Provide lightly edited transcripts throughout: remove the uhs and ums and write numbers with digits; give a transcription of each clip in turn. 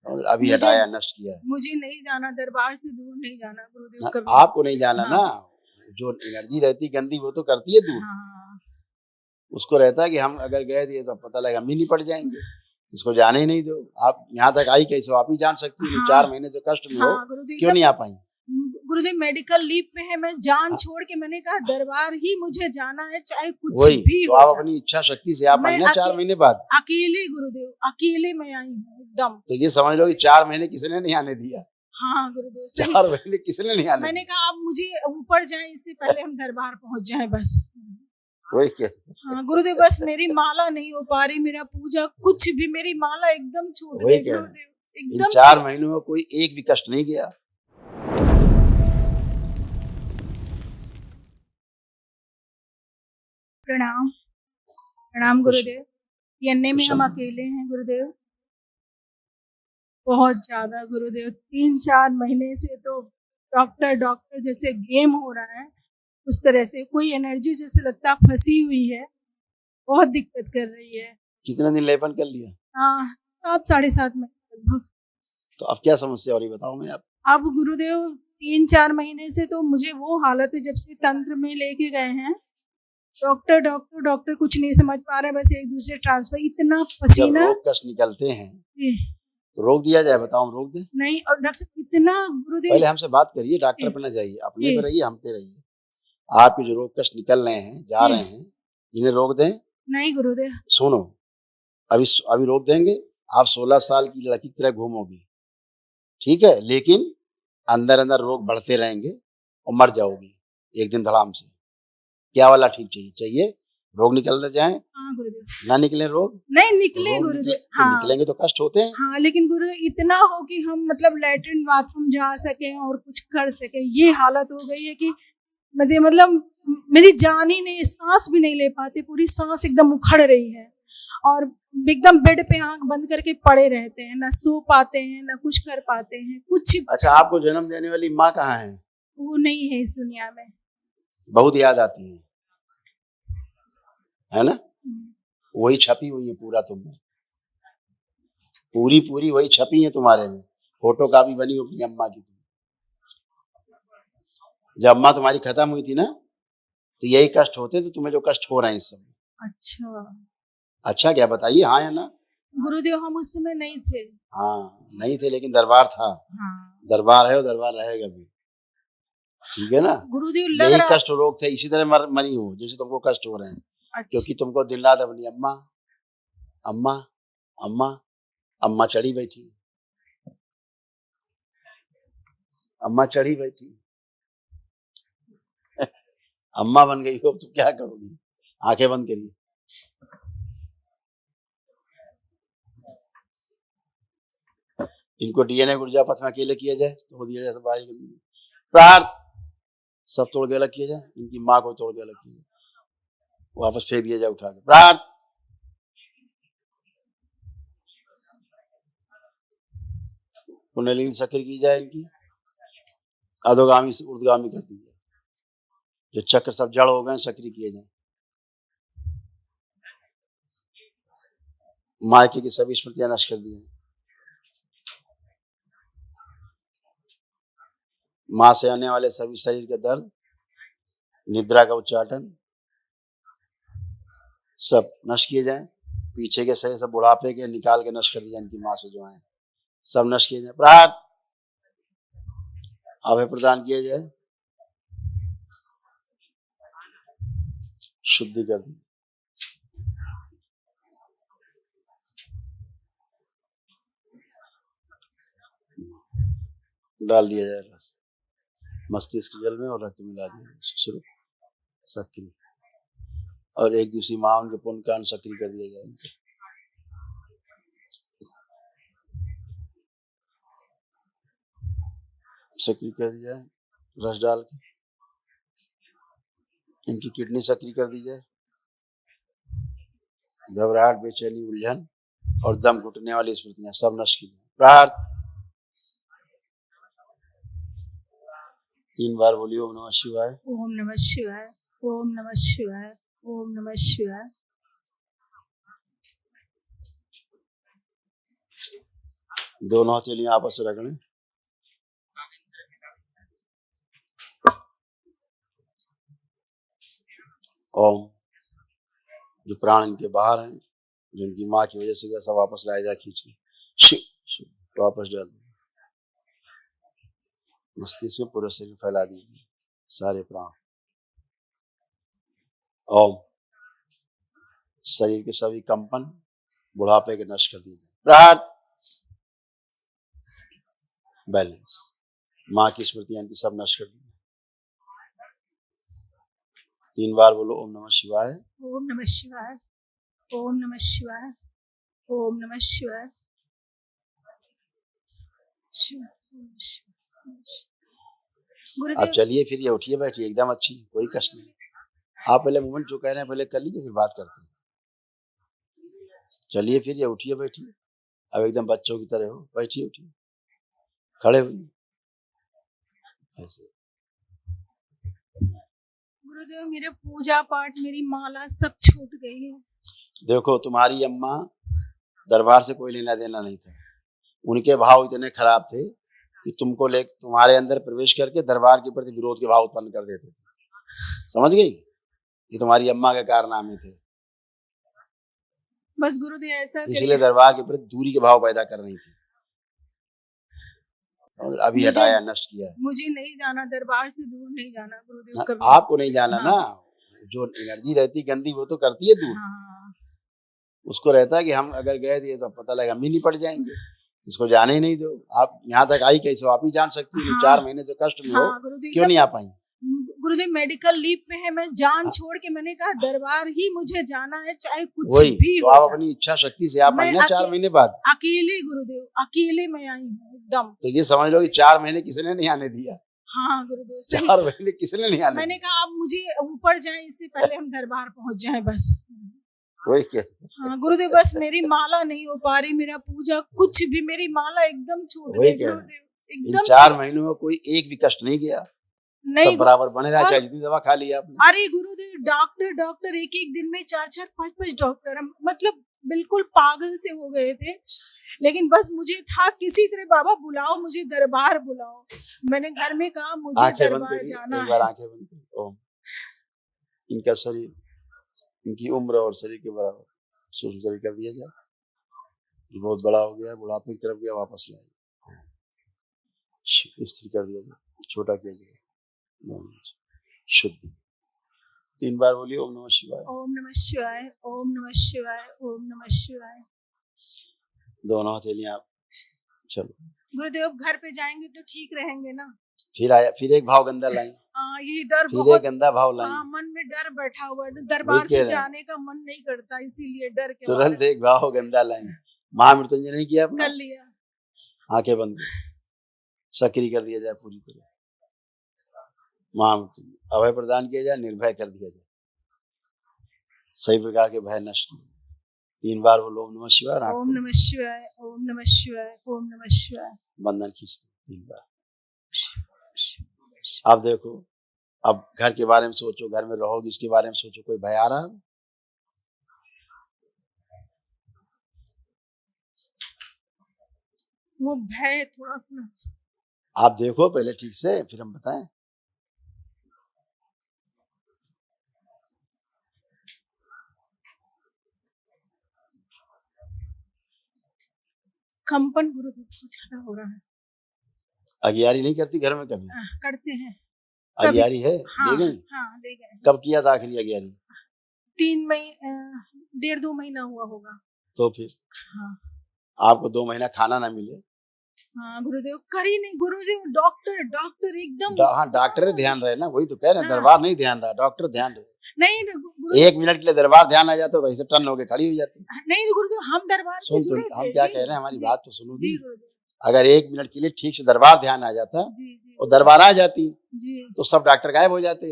और अभी हटाया, नष्ट किया है। मुझे नहीं जाना, दरबार से दूर नहीं जाना गुरुदेव कभी। आपको नहीं जाना ना, जो एनर्जी रहती गंदी वो तो करती है दूर। उसको रहता है कि हम अगर गए थे तो पता लगा हम ही नहीं पड़ जाएंगे, इसको जाने ही नहीं दो। आप यहाँ तक आई कैसे, आप ही जान सकती हो। 4 महीने से कष्ट में हो, क्यों नहीं आ पाई? गुरुदेव मेडिकल लीव पे है, मैं जान छोड़ के मैंने कहा दरबार ही मुझे जाना है, चाहे कुछ भी हो। आप अपनी इच्छा शक्ति से आप आई ना 4 महीने बाद। अकेले गुरुदेव, अकेले मैं आई हूँ एकदम। तो ये समझ लो कि 4 महीने किसने नहीं आने दिया। हाँ गुरुदेव, 4 महीने किसने नहीं आने मैंने कहा अब मुझे ऊपर जाए, इससे पहले हम दरबार पहुंच जाए बस। वही क्या? हाँ गुरुदेव, बस मेरी माला नहीं हो पा रही, मेरा पूजा कुछ भी, मेरी माला एकदम छूट गई गुरुदेव। इन 4 महीनों में कोई एक भी कष्ट नहीं गया। प्रणाम प्रणाम गुरुदेव। यन्ने में हम अकेले हैं गुरुदेव, बहुत ज्यादा गुरुदेव। 3-4 महीने से तो डॉक्टर जैसे गेम हो रहा है, उस तरह से कोई एनर्जी जैसे लगता फंसी हुई है, बहुत दिक्कत कर रही है। कितने दिन लेपन कर लिया? 7-7.5 महीने लगभग। तो अब क्या समस्या हो रही बताओ मैं आप। अब गुरुदेव 3-4 महीने से तो मुझे वो हालत है, जब से तंत्र में लेके गए हैं डॉक्टर कुछ नहीं समझ पा रहे, बस एक दूसरे ट्रांसफर। इतना पसीना, रोग कष्ट निकलते हैं तो रोक दिया जाए, बताओ हम रोक दें? नहीं। और डॉक्टर साहब इतना गुरुदेव, पहले हमसे बात करिए, डॉक्टर पे ना जाइए, अपने पे रहिए, हम पे रहिए। आपके जो रोग कष्ट निकल रहे हैं, जा रहे हैं, इन्हें रोक दें? नहीं गुरुदेव। सुनो, अभी रोक देंगे, आप 16 साल की लड़की की तरह घूमोगी, ठीक है, लेकिन अंदर अंदर रोग बढ़ते रहेंगे और मर जाओगी एक दिन धड़ाम से। क्या वाला ठीक चाहिए रोग निकलते जाएं? हाँ गुरुदेव। ना निकले रोग? नहीं निकले गुरुदेव। हाँ। निकलेंगे तो कष्ट होते हैं। हाँ, लेकिन गुरुदेव इतना हो कि हम मतलब लैट्रिन बाथरूम जा सके और कुछ कर सके, ये हालत हो गई है कि मतलब मेरी जान ही नहीं, सांस भी नहीं ले पाते, पूरी सांस एकदम उखड़ रही है और एकदम बेड पे आंख बंद करके पड़े रहते हैं, ना सो पाते हैं, ना कुछ कर पाते हैं, कुछ। अच्छा, आपको जन्म देने वाली माँ कहाँ है? वो नहीं है इस दुनिया में। बहुत याद आती है ना? वही छपी हुई है पूरा तुम में, पूरी वही छपी है तुम्हारे में। फोटो कॉपी बनी हो अपनी अम्मा की। जब अम्मा तुम्हारी खत्म हुई थी ना, तो यही कष्ट होते थे तुम्हें जो कष्ट हो रहे हैं इस समय। अच्छा क्या बताइए, हाँ या ना? गुरुदेव हम उस समय नहीं थे। हाँ नहीं थे, लेकिन दरबार था। हाँ। दरबार है और दरबार रहेगा भी, ठीक है ना? गुरुदेव यही कष्ट रोग थे, इसी तरह मरी हो जैसे तुमको कष्ट हो रहे हैं। अच्छा। क्योंकि तुमको दिन रात अपनी अम्मा अम्मा अम्मा अम्मा चढ़ी बैठी, अम्मा चढ़ी बैठी अम्मा बन गई हो, तो क्या करोगी? आंखें बंद करिए। इनको डीएनए ऊर्जा पथ में अकेले किया जाए, तोड़ दिया जाए, प्रार्थ सब तोड़ के अलग किया जाए, इनकी माँ को तोड़ के अलग किया जाए, वापस फेंक दिया जाए उठा के। प्रार्थ कुंडलिनी सक्रिय की जाए, इनकी अधोगामी से ऊर्ध्वगामी कर दी जाए, जो चक्र सब जड़ हो गए सक्रिय किए जाए। मायके की सभी स्मृतियां नष्ट कर दी जाए। मां से आने वाले सभी शरीर के दर्द, निद्रा का उच्चाटन सब नष्ट किए जाए। पीछे के शरीर सब बुढ़ापे के निकाल के नष्ट कर दिया, इनकी मां से जो है सब नष्ट किए जाए। प्रार्थ अभय प्रदान किया जाए, शुद्धि कर दी। डाल दिया जाए मस्तिष्क जल में और रक्त मिला दिया शुरू सक्रिय, और एक दूसरी माँ उनके पुण्य कान सक्रिय कर दिया जाए। सक्रिय कर दी जाए, रस डाल के इनकी किडनी सक्रिय कर दी जाए। घबराहट, बेचैनी, उलझन और दम घुटने वाली स्मृतियां सब नष्ट की जाए। प्रार्थ 3 बार बोलिए ओम नमः शिवाय, ओम नमः शिवाय, ओम नमः शिवाय, ओम नमः शिवाय। दोनों हथेलियां आपस में रगड़ें। ओम। जो प्राण इनके बाहर हैं, जो इनकी माँ की वजह से सब वापस लाया जा खींच के वापस डाल दो। मस्तिष्क में पूरे शरीर फैला दीजिए सारे प्राण। ओम। शरीर के सभी कंपन बुढ़ापे के नष्ट कर दीजिए। प्रहार। बैलेंस। माँ की स्मृतियां इनकी सब नष्ट कर दीजिए। 3 बार बोलो ओम नमः शिवाय। ओम नमः शिवाय। ओम नमः शिवाय। ओम नमः शिवाय। अब चलिए फिर ये उठिए बैठिए एकदम अच्छी, कोई कष्ट नहीं। आप पहले मूवमेंट जो कह रहे हैं पहले कर लीजिए, फिर बात करते हैं। चलिए फिर ये उठिए बैठिए, अब एकदम बच्चों की तरह हो, बैठिए उठिए, खड़े हुई ऐसे। गुरुदेव मेरे पूजा पाठ, मेरी माला सब छूट गई है। देखो तुम्हारी अम्मा दरबार से कोई लेना देना नहीं था, उनके भाव इतने खराब थे कि तुमको ले तुम्हारे अंदर प्रवेश करके दरबार के प्रति विरोध के भाव उत्पन्न कर देते थे। समझ गई? ये तुम्हारी अम्मा के कारनामे थे। बस गुरुदेव ऐसा इसलिए दरबार के प्रति दूरी के भाव पैदा कर रही थी, और अभी हटाया, नष्ट किया। मुझे नहीं जाना, दरबार से दूर नहीं जाना गुरुदेव कभी। आपको नहीं जाना। हाँ। ना जो एनर्जी रहती गंदी वो तो करती है दूर। हाँ। उसको रहता है कि हम अगर गए थे तो पता लगा हम ही नहीं पड़ जाएंगे, इसको जाने ही नहीं दो। आप यहाँ तक आई कैसे हो, आप ही जान सकती हो। हाँ। 4 महीने से कष्ट में हो, क्यों नहीं आ पाई? गुरुदेव मेडिकल लीव पे है, मैं जान छोड़ के मैंने कहा दरबार ही मुझे जाना है, चाहे कुछ भी हो। तो आप अपनी इच्छा शक्ति से आप आई ना 4 महीने बाद। अकेले गुरुदेव, अकेले मैं आई हूँ एकदम। तो ये समझ लो कि 4 महीने किसने नहीं आने दिया। हाँ गुरुदेव, 4 महीने किसने नहीं आने। मैंने कहा अब मुझे ऊपर जाए, इससे पहले हम दरबार पहुंच जाए बस। वही क्या? हाँ गुरुदेव, बस मेरी माला नहीं हो पा रही, मेरा पूजा कुछ भी, मेरी माला एकदम छूट गई गुरुदेव। एकदम 4 महीनों में कोई एक भी कष्ट नहीं गया, नहीं, सब बराबर बने रहा, चाहे जितनी दवा खा ली आपने। अरे गुरुदेव डॉक्टर एक दिन में 4 5 डॉक्टर, मतलब बिल्कुल पागल से हो गए थे। लेकिन बस मुझे था किसी तरह बाबा बुलाओ, मुझे दरबार बुलाओ। मैंने घर में कहा मुझे दरबार जाना है। एक बार आंखें बंद करो। ओम। इनका शरीर, इनकी उम्र और शरीर के बराबर सूक्ष्म शरीर कर दिया जाए। बहुत बड़ा हो गया, बुढ़ापे की तरफ गया, वापस लाए, स्थिर कर दिया जाए, छोटा किया जाए, शुद्ध। 3 बार बोलिए ओम नमः शिवाय। ओम नमः शिवाय। ओम नमः शिवाय। ओम नमः शिवाय। दोनों हथेलियां। चलो गुरुदेव घर पे जाएंगे तो ठीक रहेंगे ना? फिर आया, फिर एक भाव गंदा लाई। ये डर फिर बहुत, एक गंदा भाव लाई। मन में डर बैठा हुआ है, दरबार से जाने का मन नहीं करता, इसीलिए डर के तुरंत एक भाव गंदा लाई। महामृत्युंजय नहीं किया आपने? कर लिया। आंखें बंद सक्रिय कर दिया जाए पूरी तरह। महामृत्युंजय अभय प्रदान किया जाए, निर्भय कर दिया जाए, सही प्रकार के भय नष्ट किए। 3 बार बोलो ओम नमः शिवाय। ओम नमः शिवाय। ओम नमः शिवाय। ओम नमः शिवाय। बंधन खींच दो 3 बार। अब देखो, अब घर के बारे में सोचो, घर में रहोगी इसके बारे में सोचो, कोई भय आ रहा है? वो भय थोड़ा थोड़ा आप देखो पहले ठीक से, फिर हम बताएं। कंपन गुरुदेव बहुत ज्यादा हो रहा है। अगियारी नहीं करती घर में कभी? करते हैं। अगियारी है? हाँ, ले गई? हाँ, ले गए। कब किया था आखिरी अगियारी? 3 महीने 1.5-2 महीना हुआ होगा। तो फिर हाँ। आपको 2 महीना खाना ना मिले? हाँ गुरुदेव, कर ही नहीं गुरुदेव। डॉक्टर एकदम। हाँ डॉक्टर ध्यान रहे ना, वही तो कह रहे हैं। दरबार नहीं ध्यान रहा, डॉक्टर ध्यान रहे। नहीं 1 मिनट के लिए दरबार ध्यान आ जाता तो वैसे टन होके खड़ी हो जाती। नहीं गुरुदेव, हम दरबार से जुड़े थे। हम क्या कह रहे हैं, हमारी बात तो सुनो जी। अगर 1 मिनट के लिए ठीक से दरबार ध्यान आ जाता और दरबार आ जाती तो सब डॉक्टर गायब हो जाते।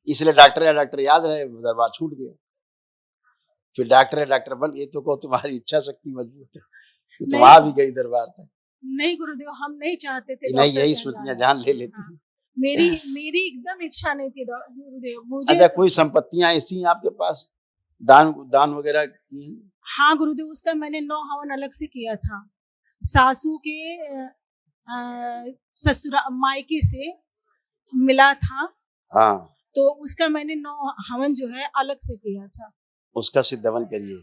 इसलिए डॉक्टर याद रहे, दरबार छूट गया। फिर डॉक्टर बन गए तो तुम्हारी इच्छा शक्ति मजबूत है, तुम आ भी गई दरबार तक। नहीं गुरुदेव, हम नहीं चाहते थे। नहीं, यही स्मृतियां जान ले लेती हैं। मेरी एकदम इच्छा नहीं थी गुरुदेव। मुझे अच्छा, कोई संपत्तियां ऐसी हैं आपके पास, दान वगैरह की? हाँ गुरुदेव, उसका मैंने 9 हवन अलग से किया था। सासू के ससुरा मायके से मिला था, हाँ, तो उसका मैंने 9 हवन जो है अलग से किया था। उसका सिद्ध हवन करिए।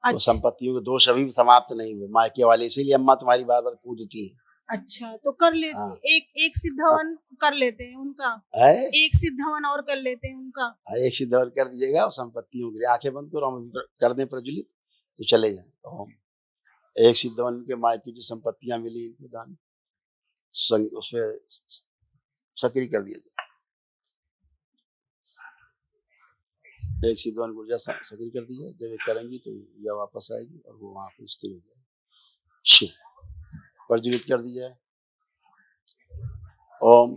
अच्छा। वो संपत्तियों के दोष अभी भी समाप्त नहीं हुए मायके वाले, इसीलिए अम्मा तुम्हारी बार बार कूदती है। अच्छा, तो कर लेते। हाँ। एक सिद्ध हवन कर लेते हैं उनका, है? एक सिद्ध हवन और कर लेते हैं उनका। एक सिद्ध हवन कर दीजिएगा और संपत्तियों के लिए आंखें बंद करो, हम कर दें प्रज्वलित तो चले जाएं। तो हम एक सिद्ध हवन के मायके जो संपत्तियां मिली इनको दान उसमें सक्रिय कर दिया जाए। एक सिद्ध हवन ऊर्जा सक्रिय कर दी है, जब ये करेंगी तो ऊर्जा वापस आएगी और वो वहां पे स्थिर हो जाएगी। शिव प्रज्वलित कर दी जाए। ओम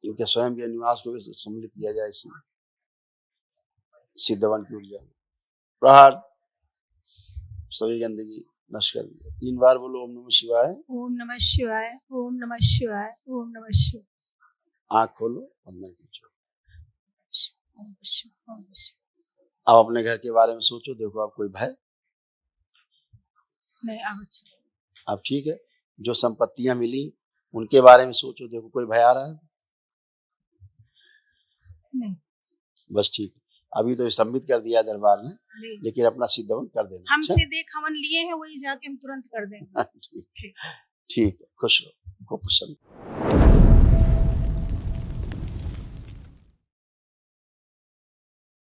इनके स्वयं के निवास को भी सम्मिलित किया जाए इसमें सिद्ध हवन की ऊर्जा। प्रहार सभी गंदगी नष्ट कर दिया। 3 बार बोलो ओम नमः शिवाय, ओम नमः शिवाय, ओम नमः शिवाय, ओम नमः शिवाय। आंख खोलो, वंदन कीजिए। ओम शिव, ओम शिव। अब अपने घर के बारे में सोचो, देखो आप कोई भय नहीं, अब ठीक है। जो संपत्तियां मिली उनके बारे में सोचो, देखो कोई भय आ रहा है? नहीं, बस ठीक है। अभी तो सम्मित कर दिया दरबार ने, लेकिन अपना सिद्ध हवन कर देना। हम सीधे हवन लिए हैं, वही जाके हम तुरंत कर देंगे। ठीक है, खुश रहो, खूब प्रसन्न।